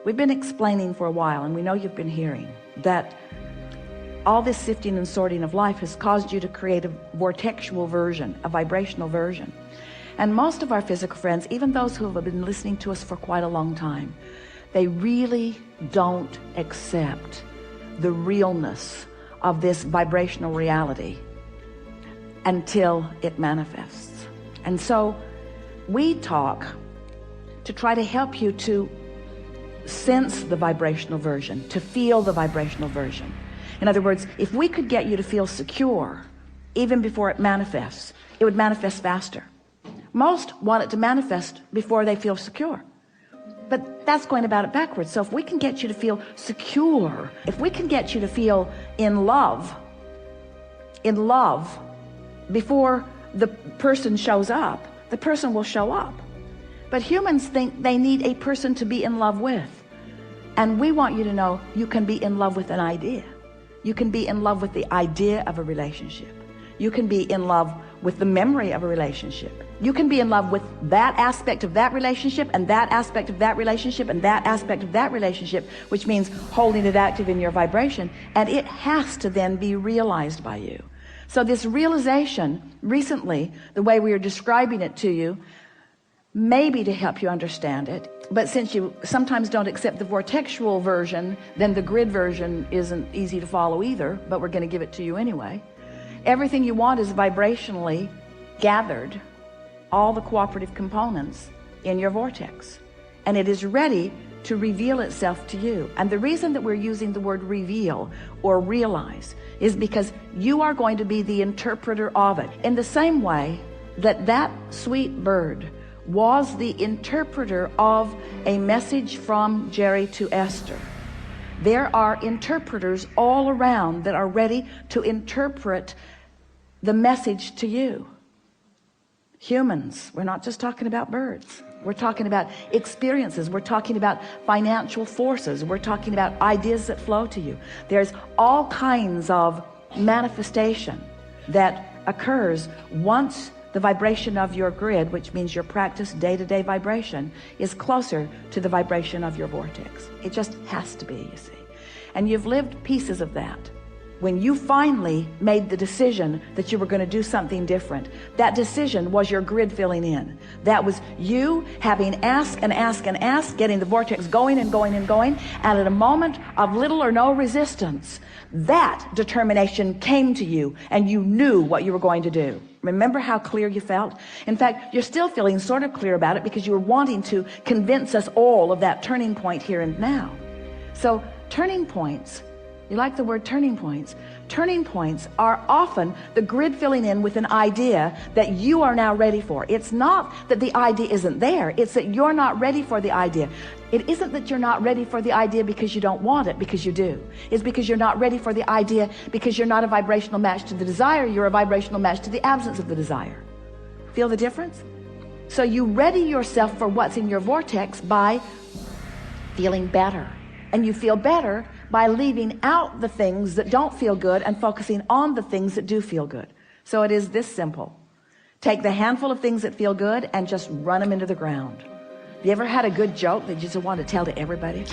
We've been explaining for a while, and we know you've been hearing, that all this sifting and sorting of life has caused you to create a vortexual version, a vibrational version. And most of our physical friends, even those who have been listening to us for quite a long time, they really don't accept the realness of this vibrational reality until it manifests. And so we talk to try to help you to sense the vibrational version, to feel the vibrational version. In other words, if we could get you to feel secure even before it manifests, it would manifest faster. Most want it to manifest before they feel secure, but that's going about it backwards. So if we can get you to feel secure, if we can get you to feel in love before the person shows up, the person will show up. But humans think they need a person to be in love with. And we want you to know you can be in love with an idea. You can be in love with the idea of a relationship. You can be in love with the memory of a relationship. You can be in love with that aspect of that relationship, and that aspect of that relationship, and that aspect of that relationship, which means holding it active in your vibration. And it has to then be realized by you. So this realization recently, the way we are describing it to you, maybe to help you understand it, but since you sometimes don't accept the vortexual version, then the grid version isn't easy to follow either, but we're going to give it to you anyway. Everything you want is vibrationally gathered, all the cooperative components in your vortex, and it is ready to reveal itself to you. And the reason that we're using the word reveal or realize is because you are going to be the interpreter of it, in the same way that that sweet bird was the interpreter of a message from Jerry to Esther. There are interpreters all around that are ready to interpret the message to you. Humans, we're not just talking about birds. We're talking about experiences. We're talking about financial forces. We're talking about ideas that flow to you. There's all kinds of manifestation that occurs once the vibration of your grid, which means your practice day-to-day vibration, is closer to the vibration of your vortex. It just has to be, you see. And you've lived pieces of that. When you finally made the decision that you were going to do something different, that decision was your grid filling in. That was you having asked and asked and asked, getting the vortex going and going and going, and at a moment of little or no resistance, that determination came to you and you knew what you were going to do. Remember how clear you felt? In fact, you're still feeling sort of clear about it because you were wanting to convince us all of that turning point here and now. So turning points, you like the word turning points? Turning points are often the grid filling in with an idea that you are now ready for. It's not that the idea isn't there. It's that you're not ready for the idea. It isn't that you're not ready for the idea because you don't want it, because you do. It's because you're not ready for the idea because you're not a vibrational match to the desire. You're a vibrational match to the absence of the desire. Feel the difference? So you ready yourself for what's in your vortex by feeling better. And you feel better by leaving out the things that don't feel good and focusing on the things that do feel good. So it is this simple. Take the handful of things that feel good and just run them into the ground. You ever had a good joke that you just want to tell to everybody?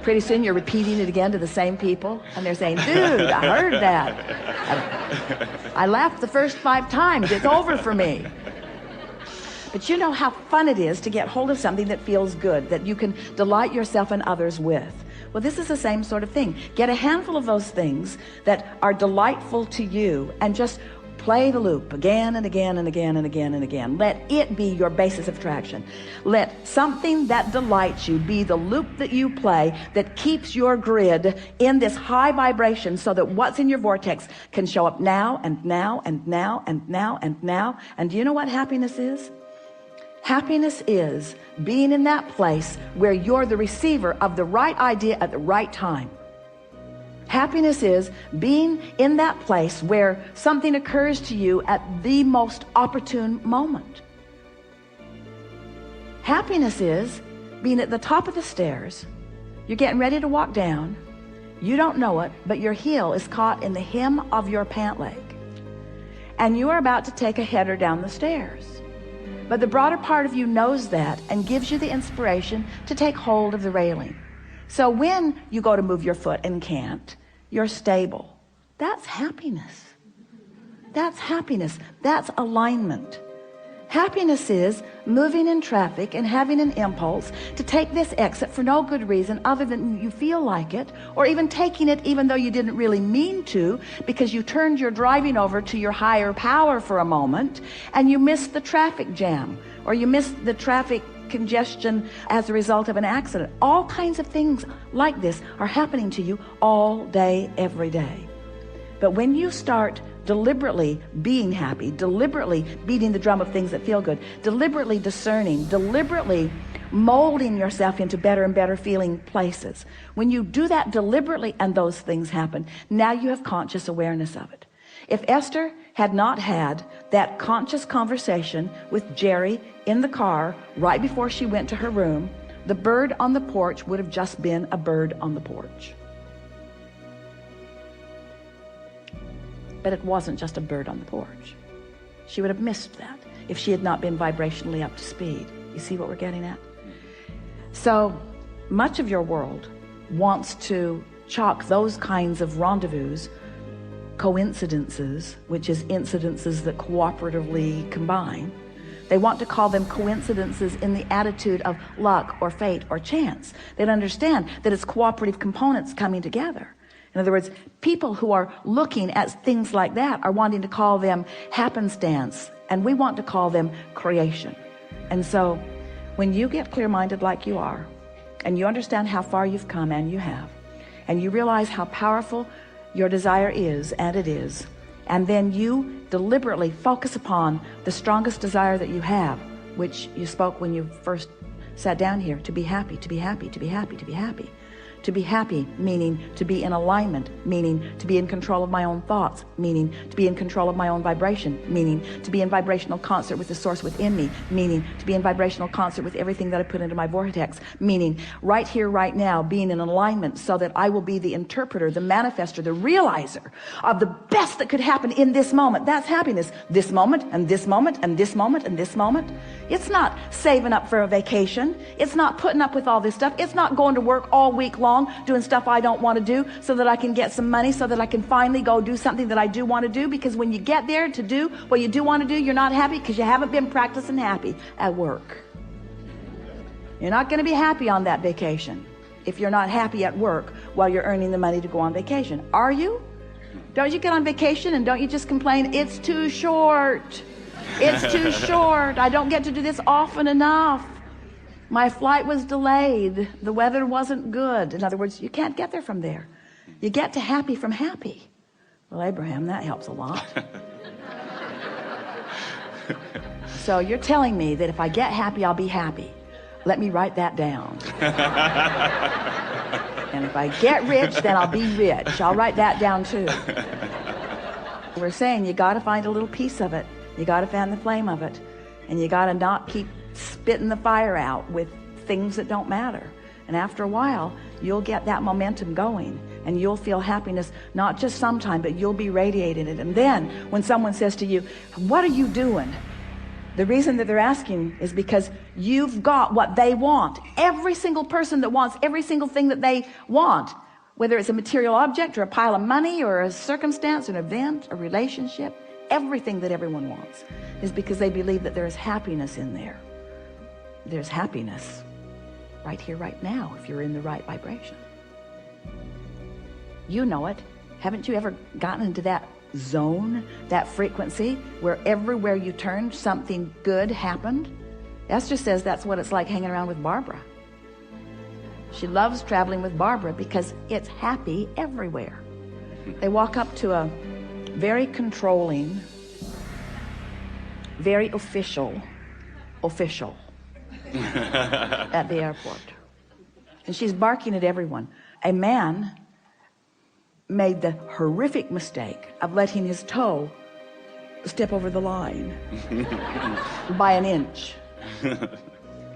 Pretty soon you're repeating it again to the same people, and they're saying, dude, I heard that. I laughed the first 5 times. It's over for me. But you know how fun it is to get hold of something that feels good, that you can delight yourself and others with. Well, this is the same sort of thing. Get a handful of those things that are delightful to you and just play the loop again and again and again and again and again. Let it be your basis of attraction. Let something that delights you be the loop that you play that keeps your grid in this high vibration so that what's in your vortex can show up now and now and now and now and now. And do you know what happiness is? Happiness is being in that place where you're the receiver of the right idea at the right time. Happiness is being in that place where something occurs to you at the most opportune moment. Happiness is being at the top of the stairs. You're getting ready to walk down. You don't know it, but your heel is caught in the hem of your pant leg. And you are about to take a header down the stairs. But the broader part of you knows that and gives you the inspiration to take hold of the railing. So when you go to move your foot and can't, you're stable. That's happiness. That's happiness. That's alignment. Happiness is moving in traffic and having an impulse to take this exit for no good reason other than you feel like it, or even taking it even though you didn't really mean to, because you turned your driving over to your higher power for a moment and you missed the traffic jam, or you missed the traffic congestion as a result of an accident. All kinds of things like this are happening to you all day, every day. But when you start deliberately being happy, deliberately beating the drum of things that feel good, deliberately discerning, deliberately molding yourself into better and better feeling places, when you do that deliberately and those things happen, now you have conscious awareness of it. If Esther had not had that conscious conversation with Jerry in the car right before she went to her room, the bird on the porch would have just been a bird on the porch. But it wasn't just a bird on the porch. She would have missed that if she had not been vibrationally up to speed. You see what we're getting at? So much of your world wants to chalk those kinds of rendezvous, coincidences, which is incidences that cooperatively combine. They want to call them coincidences in the attitude of luck or fate or chance. They don't understand that it's cooperative components coming together. In other words, people who are looking at things like that are wanting to call them happenstance, and we want to call them creation. And so when you get clear-minded like you are, and you understand how far you've come, and you have, and you realize how powerful your desire is, and it is, and then you deliberately focus upon the strongest desire that you have, which you spoke when you first sat down here, to be happy, to be happy, to be happy, to be happy. To be happy, meaning to be in alignment, meaning to be in control of my own thoughts, meaning to be in control of my own vibration, meaning to be in vibrational concert with the source within me, meaning to be in vibrational concert with everything that I put into my vortex, meaning right here, right now, being in alignment so that I will be the interpreter, the manifester, the realizer of the best that could happen in this moment. That's happiness. This moment, and this moment, and this moment, and this moment. It's not saving up for a vacation. It's not putting up with all this stuff. It's not going to work all week long doing stuff I don't want to do so that I can get some money, so that I can finally go do something that I do want to do. Because when you get there to do what you do want to do, you're not happy because you haven't been practicing happy at work. You're not going to be happy on that vacation if you're not happy at work while you're earning the money to go on vacation. Are you? Don't you get on vacation and don't you just complain, it's too short, it's too short, I don't get to do this often enough, my flight was delayed, the weather wasn't good. In other words, you can't get there from there. You get to happy from happy. Well, Abraham, that helps a lot. So you're telling me that if I get happy, I'll be happy. Let me write that down. And if I get rich, then I'll be rich. I'll write that down too. We're saying you got to find a little piece of it. You got to fan the flame of it. And you got to not keep spitting the fire out with things that don't matter. And after a while, you'll get that momentum going. And you'll feel happiness, not just sometime, but you'll be radiating it. And then when someone says to you, what are you doing? The reason that they're asking is because you've got what they want. Every single person that wants every single thing that they want, whether it's a material object or a pile of money or a circumstance, an event, a relationship, everything that everyone wants is because they believe that there is happiness in there. There's happiness right here, right now, if you're in the right vibration. You know it. Haven't you ever gotten into that zone, that frequency, where everywhere you turned something good happened? Esther says that's what it's like hanging around with Barbara. She loves traveling with Barbara because it's happy everywhere. They walk up to a very controlling, very official at the airport, and she's barking at everyone. A man made the horrific mistake of letting his toe step over the line by an inch,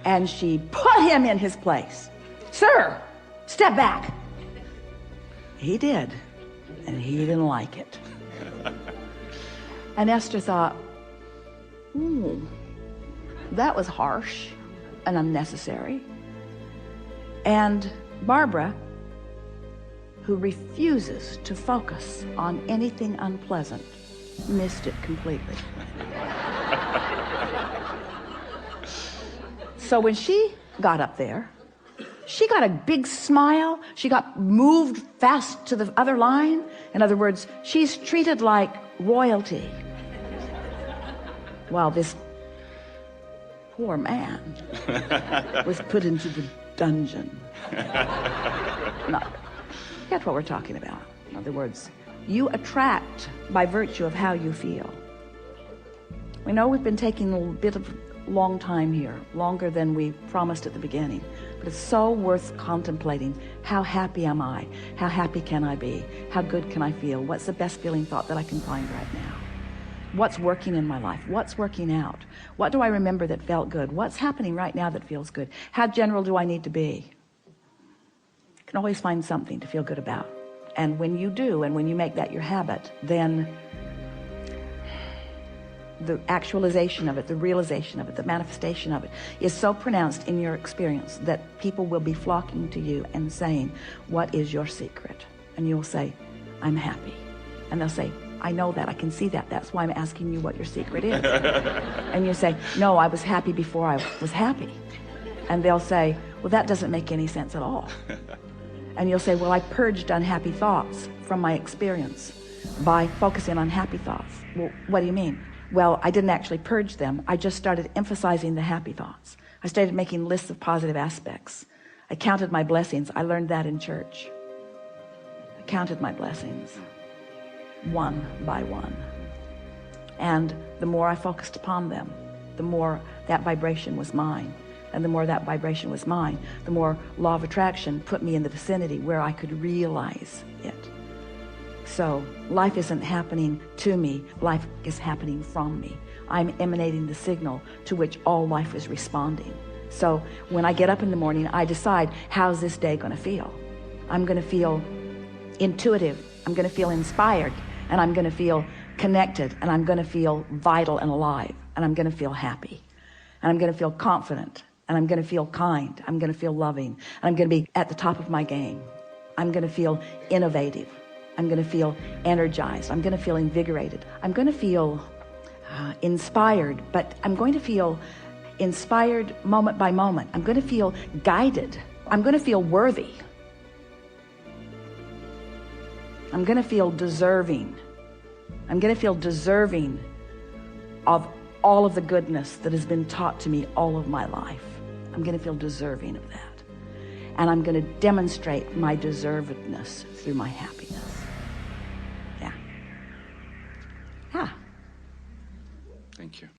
and she put him in his place. Sir, step back. He did, and he didn't like it. And Esther thought, that was harsh and unnecessary. And Barbara, who refuses to focus on anything unpleasant, missed it completely. So when she got up there, she got a big smile. She got moved fast to the other line. In other words, she's treated like royalty. While this poor man was put into the dungeon. No, that's what we're talking about. In other words, you attract by virtue of how you feel. We know we've been taking a bit of long time here, longer than we promised at the beginning, but it's so worth contemplating. How happy am I? How happy can I be? How good can I feel? What's the best feeling thought that I can find right now? What's working in my life? What's working out? What do I remember that felt good? What's happening right now that feels good? How general do I need to be? You can always find something to feel good about. And when you do, and when you make that your habit, then the actualization of it, the realization of it, the manifestation of it is so pronounced in your experience that people will be flocking to you and saying, what is your secret? And you'll say, I'm happy. And they'll say, I know that, I can see that, that's why I'm asking you what your secret is. And you say, no, I was happy before I was happy. And they'll say, well, that doesn't make any sense at all. And you'll say, well, I purged unhappy thoughts from my experience by focusing on happy thoughts. Well, what do you mean? Well, I didn't actually purge them. I just started emphasizing the happy thoughts. I started making lists of positive aspects. I counted my blessings. I learned that in church. I counted my blessings one by one. And the more I focused upon them, the more that vibration was mine. And the more that vibration was mine, the more law of attraction put me in the vicinity where I could realize it. So life isn't happening to me, life is happening from me. I'm emanating the signal to which all life is responding. So when I get up in the morning, I decide, how's this day going to feel? I'm going to feel intuitive, I'm going to feel inspired, and I'm going to feel connected, and I'm going to feel vital and alive, and I'm going to feel happy, and I'm going to feel confident, and I'm going to feel kind, I'm going to feel loving, and I'm going to be at the top of my game. I'm going to feel innovative. I'm going to feel energized. I'm going to feel invigorated. I'm going to feel inspired, but I'm going to feel inspired moment by moment. I'm going to feel guided. I'm going to feel worthy. I'm going to feel deserving. I'm going to feel deserving of all of the goodness that has been taught to me all of my life. I'm going to feel deserving of that. And I'm going to demonstrate my deservedness through my happiness. Yeah. Thank you.